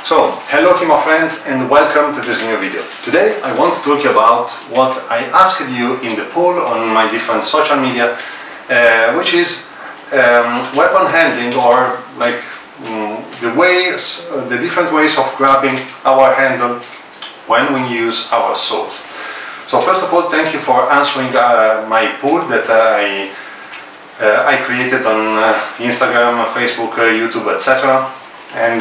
So, hello HEMA friends and welcome to this new video. Today I want to talk about what I asked you in the poll on my different social media, which is weapon handling, or like the different ways of grabbing our handle when we use our swords. So first of all, thank you for answering my poll that I created on Instagram, Facebook, YouTube, etc. And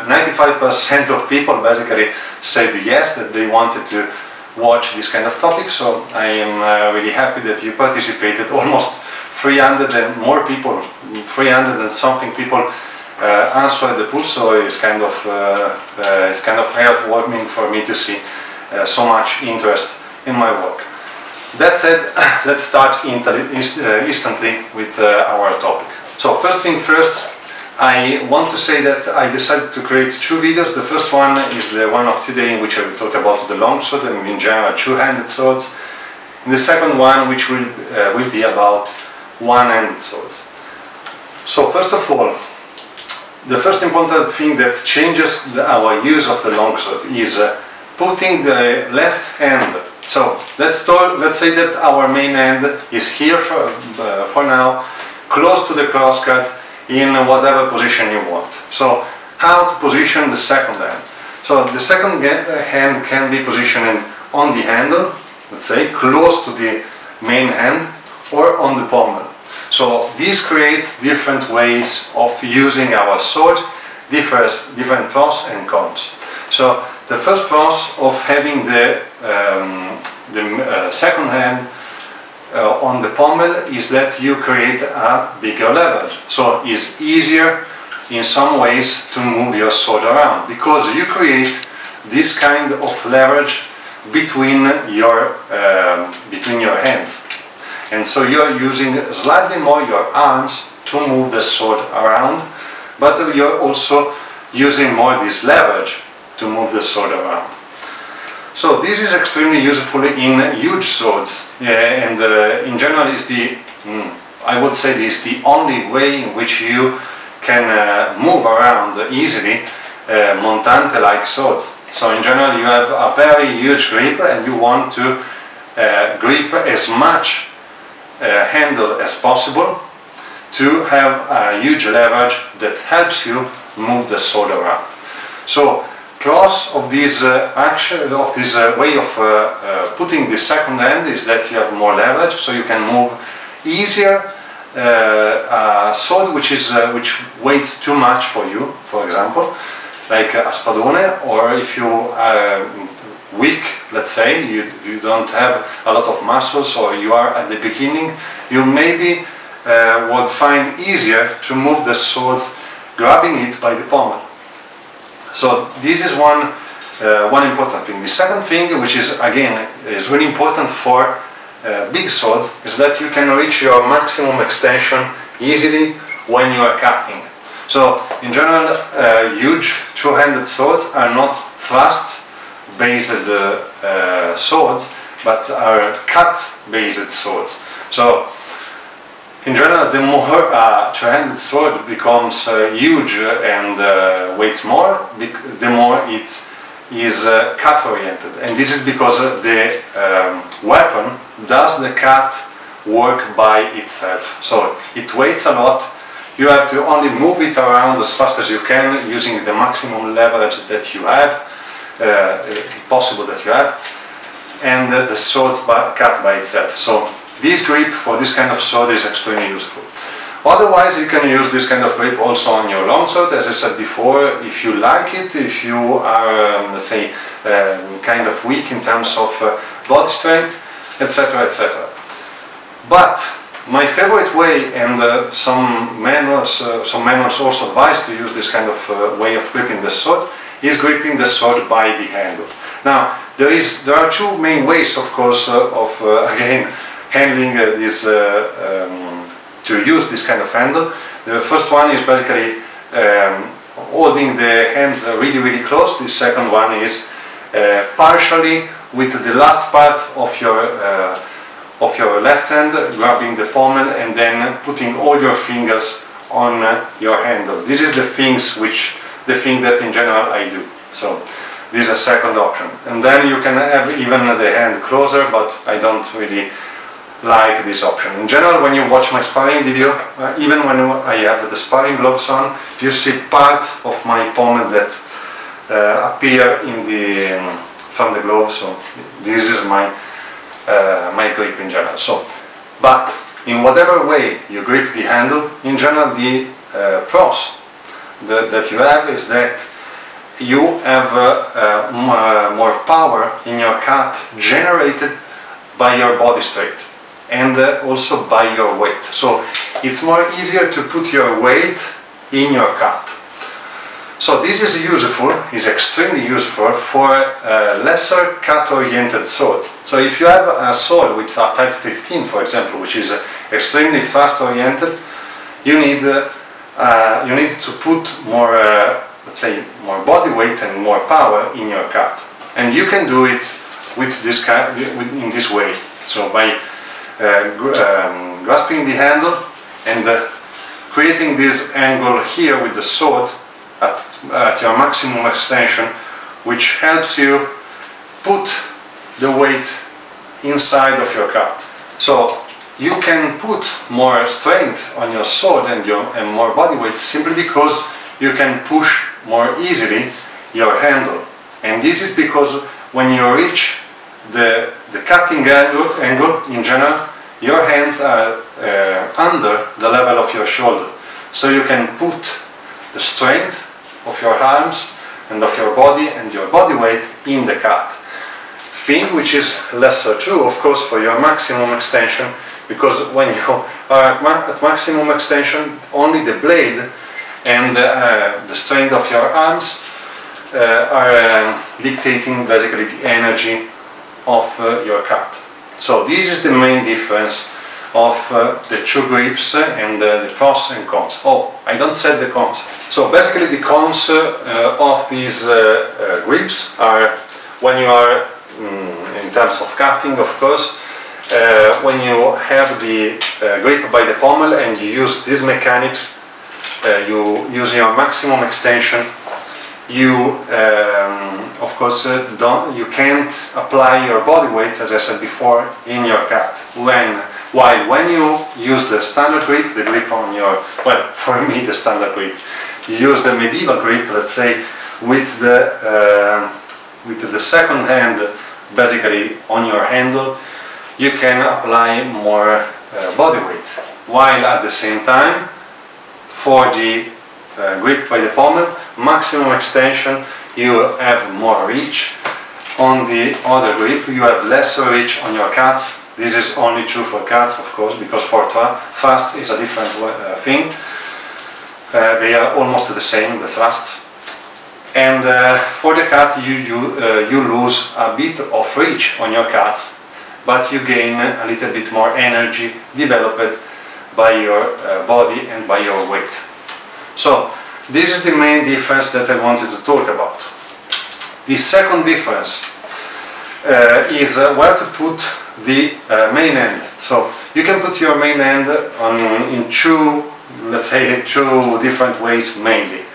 95% of people basically said yes, that they wanted to watch this kind of topic. So I am really happy that you participated. Almost 300 and more people, 300 and something people answered the poll. So it's kind of heartwarming for me to see so much interest in my work. That said, let's start instantly with our topic. So first thing first, I want to say that I decided to create two videos. The first one is the one of today, in which I will talk about the longsword and in general two-handed swords. And the second one, which will be about one-handed swords. So first of all, the first important thing that changes our use of the longsword is putting the left hand. So let's say that our main hand is here for now, close to the crosscut, in whatever position you want. So how to position the second hand? So the second hand can be positioned on the handle, let's say close to the main hand, or on the pommel. So this creates different ways of using our sword, different pros and cons. So the first pros of having the second hand on the pommel is that you create a bigger leverage. So it's easier in some ways to move your sword around, because you create this kind of leverage between your hands. And so you're using slightly more your arms to move the sword around, but you're also using more this leverage to move the sword around. So this is extremely useful in huge swords, and in general is I would say this the only way in which you can move around easily montante-like swords. So in general you have a very huge grip and you want to grip as much handle as possible to have a huge leverage that helps you move the sword around. So pros of this way of putting the second hand is that you have more leverage, so you can move easier a sword which weighs too much for you, for example, like a spadone, or if you are weak, let's say, you don't have a lot of muscles, or you are at the beginning, you maybe would find easier to move the sword grabbing it by the pommel. So this is one important thing. The second thing, which is again is really important for big swords, is that you can reach your maximum extension easily when you are cutting. So in general, huge two-handed swords are not thrust-based swords, but are cut-based swords. So in general, the more a two-handed sword becomes huge and weighs more, the more it is cut-oriented. And this is because the weapon does the cut work by itself. So it weighs a lot. You have to only move it around as fast as you can using the maximum leverage that you have, possible that you have, and the sword cut by itself. So this grip for this kind of sword is extremely useful. Otherwise, you can use this kind of grip also on your longsword, as I said before, if you like it, if you are, let's say, kind of weak in terms of body strength, etc., etc. But my favorite way, and some manuals also advise to use this kind of way of gripping the sword, is gripping the sword by the handle. Now, there are two main ways, of course, again, handling to use this kind of handle. The first one is basically holding the hands really close. The second one is partially with the last part of your left hand grabbing the pommel and then putting all your fingers on your handle. This is the things which the thing that in general I do. So this is a second option. And then you can have even the hand closer, but I don't really like this option. In general, when you watch my sparring video, even when I have the sparring gloves on, you see part of my pomade that appear in from the glove. So this is my my grip in general. So, but in whatever way you grip the handle, in general the pros that you have is that you have more power in your cut generated by your body strength and also by your weight. So it's more easier to put your weight in your cut. So this is useful, is extremely useful for lesser cut oriented swords. So if you have a sword with a type 15, for example, which is extremely fast oriented, you need to put more let's say more body weight and more power in your cut, and you can do it with this in this way. So by grasping the handle and creating this angle here with the sword at your maximum extension, which helps you put the weight inside of your cut. So you can put more strength on your sword and more body weight simply because you can push more easily your handle. And this is because when you reach the cutting angle in general, your hands are under the level of your shoulder. So you can put the strength of your arms and of your body and your body weight in the cut. Thing which is lesser true, of course, for your maximum extension, because when you are at maximum extension, only the blade and the strength of your arms are dictating basically the energy of your cut. So this is the main difference of the two grips and the pros and cons. Oh, I don't say the cons. So basically the cons of these grips are when you are in terms of cutting, of course, when you have the grip by the pommel and you use these mechanics, you use your maximum extension, you of course you can't apply your body weight, as I said before, in your cut. While when you use the standard grip, the grip on your, well, for me the standard grip, you use the medieval grip, let's say, with the second hand basically on your handle, you can apply more body weight, while at the same time for the grip by the pommel, maximum extension, you have more reach. On the other grip you have lesser reach on your cuts. This is only true for cuts, of course, because for thrust is a different thing. They are almost the same, the thrust. And for the cut you lose a bit of reach on your cuts, but you gain a little bit more energy developed by your body and by your weight. So this is the main difference that I wanted to talk about. The second difference is where to put the main end. So you can put your main end in two, let's say, two different ways mainly.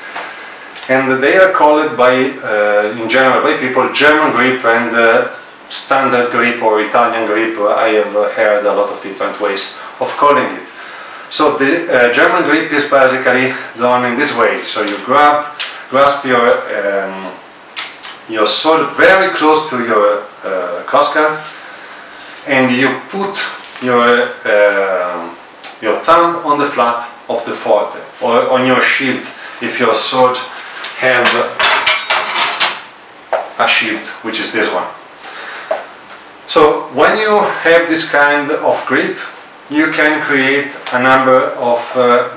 And they are called by, in general, by people, German grip and standard grip or Italian grip. I have heard a lot of different ways of calling it. So the German grip is basically done in this way. So you grasp your sword very close to your crossguard, and you put your thumb on the flat of the forte, or on your shield if your sword have a shield, which is this one. So when you have this kind of grip, you can create a number of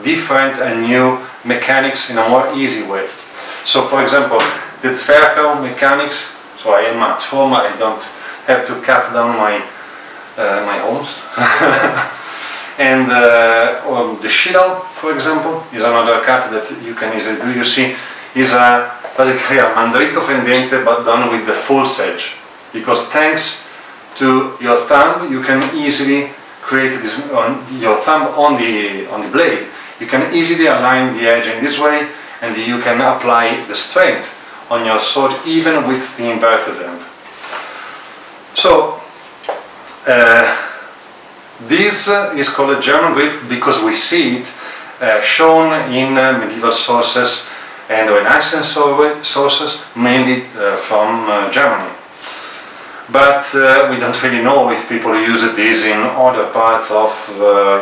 different and new mechanics in a more easy way. So for example, the spherical mechanics, so I am at home, I don't have to cut down my holes. And the shield, for example, is another cut that you can easily do. You see, is basically a mandrito fendente, but done with the full edge, because thanks to your thumb you can easily create this your thumb on the blade. You can easily align the edge in this way and you can apply the strength on your sword even with the inverted hand. So this is called a German grip because we see it shown in medieval sources and Renaissance sources, mainly from Germany. But we don't really know if people use this in other parts of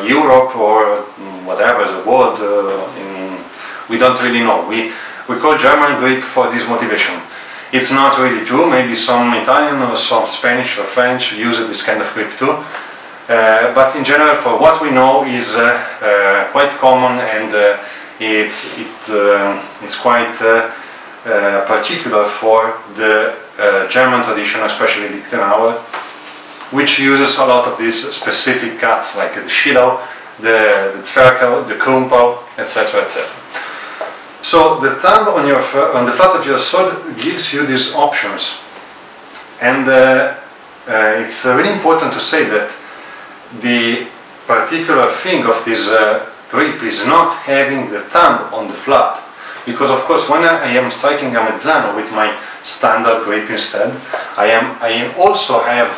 Europe or whatever, the world. We don't really know. We call German grip for this motivation. It's not really true. Maybe some Italian or some Spanish or French use this kind of grip too. But in general, for what we know, is quite common, and it's quite particular for the German tradition, especially Lichtenauer, which uses a lot of these specific cuts, like the Schillau, the Zwerchau, the Kumpau, etc., etc. So the thumb on the flat of your sword gives you these options, and it's really important to say that the particular thing of this grip is not having the thumb on the flat, because of course when I am striking a mezzano with my standard grip instead, I also have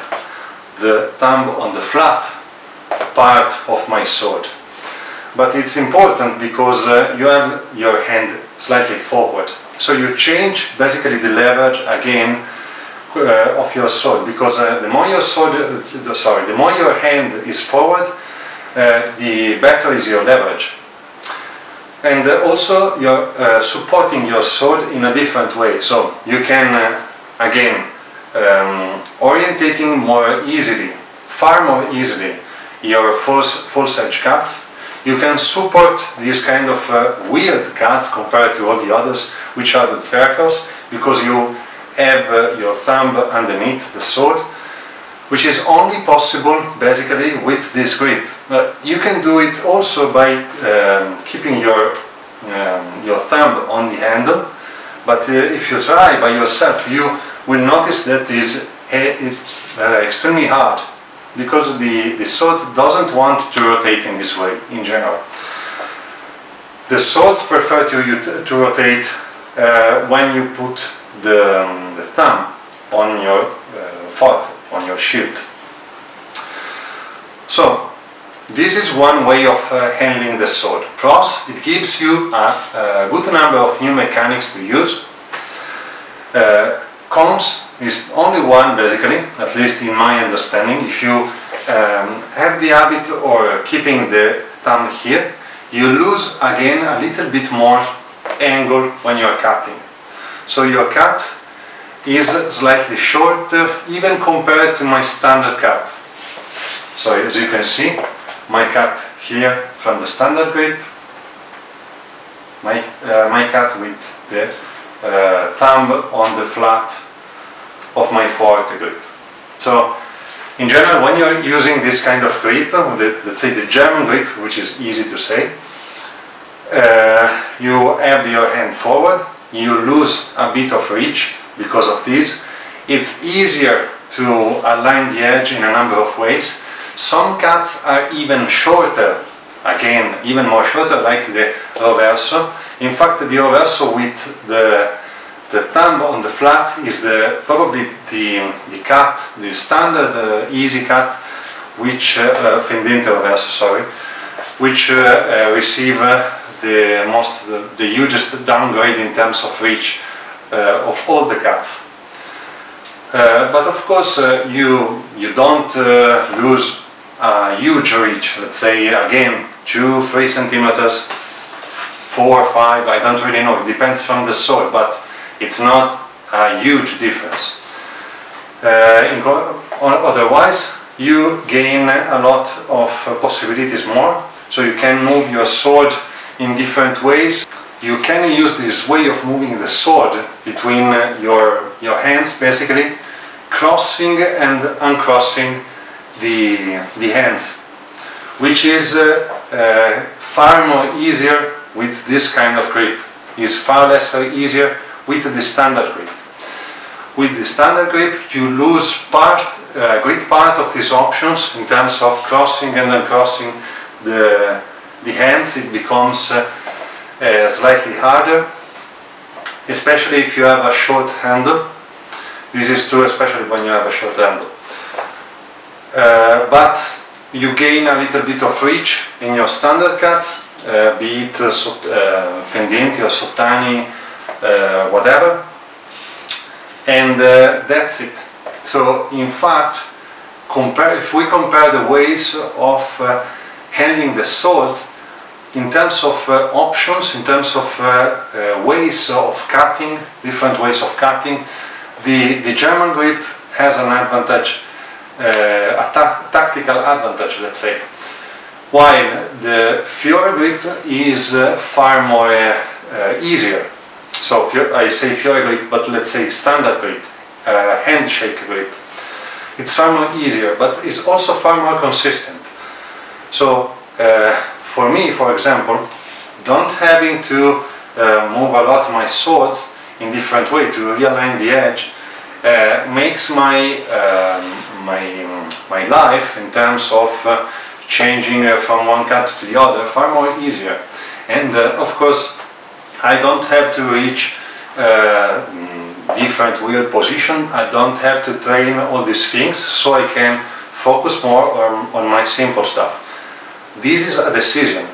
the thumb on the flat part of my sword. But it's important because you have your hand slightly forward, so you change basically the leverage again of your sword, because the more your hand is forward, the better is your leverage. And also you're supporting your sword in a different way, so you can again orientating more easily, far more easily, your false edge cuts. You can support these kind of wield cuts compared to all the others, which are the Zwerchaus, because you have your thumb underneath the sword, which is only possible basically with this grip. You can do it also by keeping your thumb on the handle, but if you try by yourself, you will notice that it's extremely hard, because the sword doesn't want to rotate in this way in general. The swords prefer to rotate when you put the thumb on your foot, on your shield. So this is one way of handling the sword. Plus, it gives you a good number of new mechanics to use. Cons is only one, basically, at least in my understanding. If you have the habit of keeping the thumb here, you lose again a little bit more angle when you are cutting. So your cut is slightly shorter even compared to my standard cut. So as you can see, my cut here from the standard grip, my cut with the thumb on the flat of my forte grip. So in general, when you're using this kind of grip, let's say the German grip, which is easy to say, you have your hand forward, you lose a bit of reach because of this. It's easier to align the edge in a number of ways. Some cuts are even shorter, again, even more shorter, like the roverso. In fact, the roverso with the thumb on the flat is probably the cut, the standard easy cut, which fendente roverso, sorry, which receive the hugest downgrade in terms of reach of all the cuts. But of course, you don't lose a huge reach. Let's say again 2-3 centimeters, 4 or 5. I don't really know. It depends from the sword, but it's not a huge difference. Otherwise, you gain a lot of possibilities more. So you can move your sword in different ways. You can use this way of moving the sword between your hands, basically, crossing and uncrossing the hands, which is far more easier with this kind of grip. Is far less easier with the standard grip. With the standard grip, you lose great part of these options in terms of crossing and uncrossing the hands. It becomes slightly harder, especially if you have a short handle. This is true especially when you have a short handle. But you gain a little bit of reach in your standard cuts, be it fendenti or sottani, whatever, and that's it. So in fact, if we compare the ways of handling the sword in terms of options, in terms of ways of cutting, different ways of cutting, the German grip has an advantage, a tactical advantage, let's say, while the Fiore grip is far more easier. So I say Fiore grip, but let's say standard grip, handshake grip. It's far more easier, but it's also far more consistent. So for me, for example, don't having to move a lot my swords in different way to realign the edge makes my my life in terms of changing from one cut to the other far more easier. And of course, I don't have to reach different wield position. I don't have to train all these things, so I can focus more on my simple stuff. This is a decision,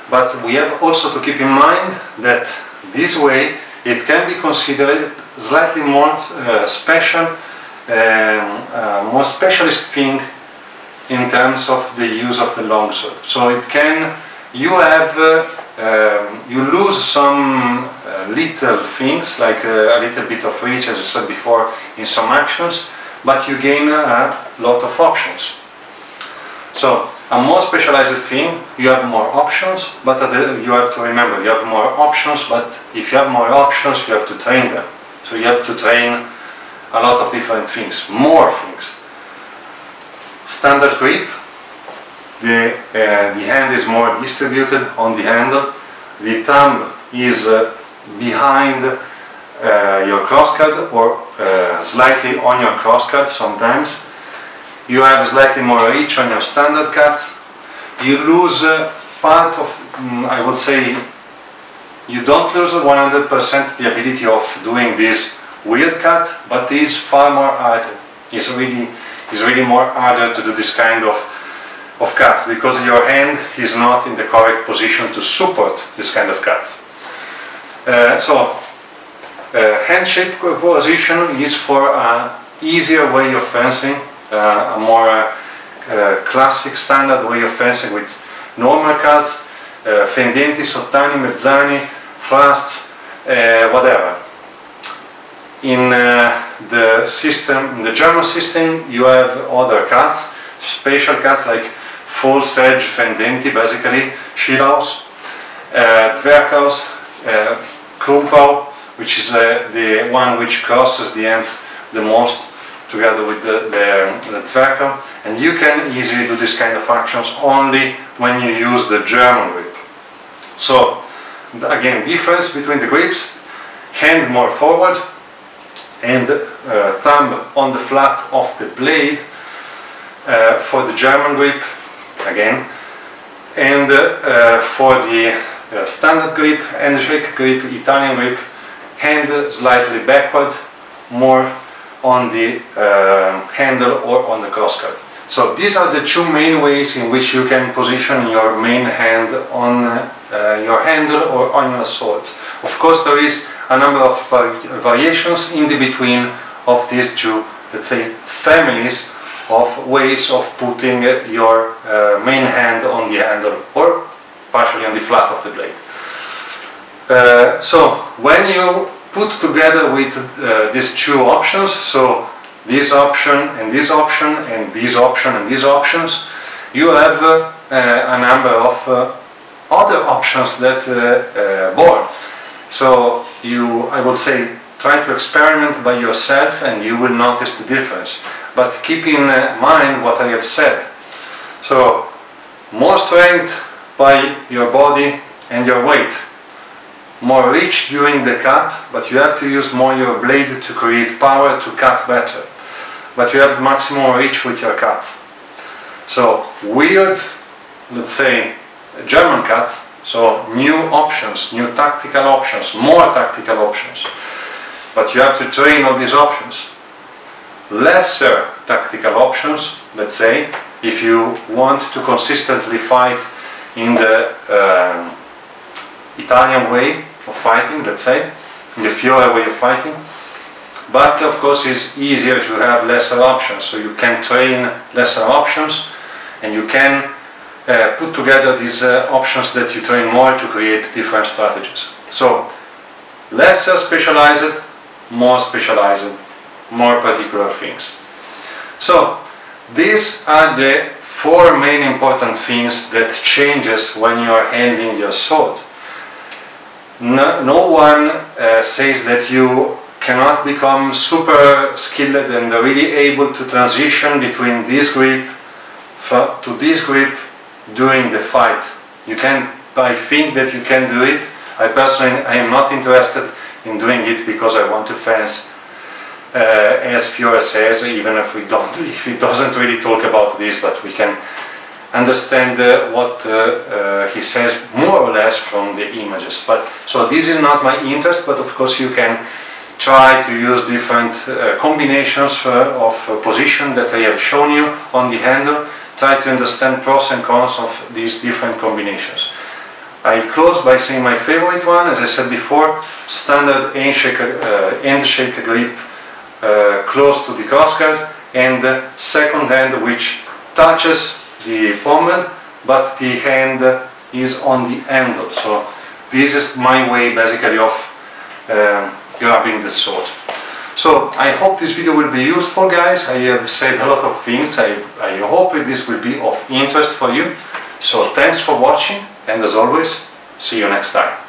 but we have also to keep in mind that this way it can be considered slightly more special, more specialist thing in terms of the use of the longsword. So it can, you lose some little things, like a little bit of reach, as I said before, in some actions, but you gain a lot of options. So a more specialized thing, you have more options, but you have to remember, you have more options, but if you have more options, you have to train them. So you have to train a lot of different things, more things. Standard grip, the hand is more distributed on the handle, the thumb is behind your crosscut or slightly on your crosscut sometimes. You have slightly more reach on your standard cuts. You lose part of, I would say, you don't lose 100% the ability of doing this wield cut, but it is far more harder. It's really more harder to do this kind of cuts, because your hand is not in the correct position to support this kind of cuts. Handshake position is for an easier way of fencing, a more classic standard way of fencing with normal cuts, fendenti, sottani, mezzani, thrusts, whatever. In the system, in the German system, you have other cuts, special cuts like false edge fendenti, basically Schillhaus, Zwerchhaus, Krumpau, which is the one which crosses the ends the most, together with the Zwerchhaus, and you can easily do this kind of actions only when you use the German grip. So again, difference between the grips: hand more forward and thumb on the flat of the blade for the German grip, again, and for the standard grip, handshake grip, Italian grip, hand slightly backward, more on the handle or on the crosscut. So these are the two main ways in which you can position your main hand on your handle or on your swords. Of course, there is a number of variations in the between of these two, let's say, families of ways of putting your main hand on the handle or partially on the flat of the blade. So when you put together with these two options, so this option and this option and this option and these options, you have a number of other options that born. So I would say, try to experiment by yourself and you will notice the difference. But keep in mind what I have said. So more strength by your body and your weight. More reach during the cut, but you have to use more your blade to create power to cut better. But you have the maximum reach with your cuts. So weird, let's say, German cuts So new options, new tactical options, more tactical options. But you have to train all these options. Lesser tactical options, let's say, if you want to consistently fight in the Italian way of fighting, let's say, in the Fiore way of fighting. But of course it's easier to have lesser options, so you can train lesser options and you can put together these options that you train more to create different strategies. So lesser specialized, more particular things. So these are the 4 main important things that changes when you are handling your sword. No one says that you cannot become super skilled and really able to transition between this grip to this grip during the fight. You can, I think that you can do it. I personally am not interested in doing it because I want to fence as Fiore says, even if it doesn't really talk about this, but we can understand what he says more or less from the images. But so this is not my interest, but of course you can try to use different combinations of position that I have shown you on the handle. Try to understand pros and cons of these different combinations. I close by saying my favorite one, as I said before, standard handshake grip close to the crossguard, and the second hand which touches the pommel but the hand is on the handle. So this is my way basically of grabbing the sword. So I hope this video will be useful, guys. I have said a lot of things. I hope this will be of interest for you. So thanks for watching, and as always, see you next time.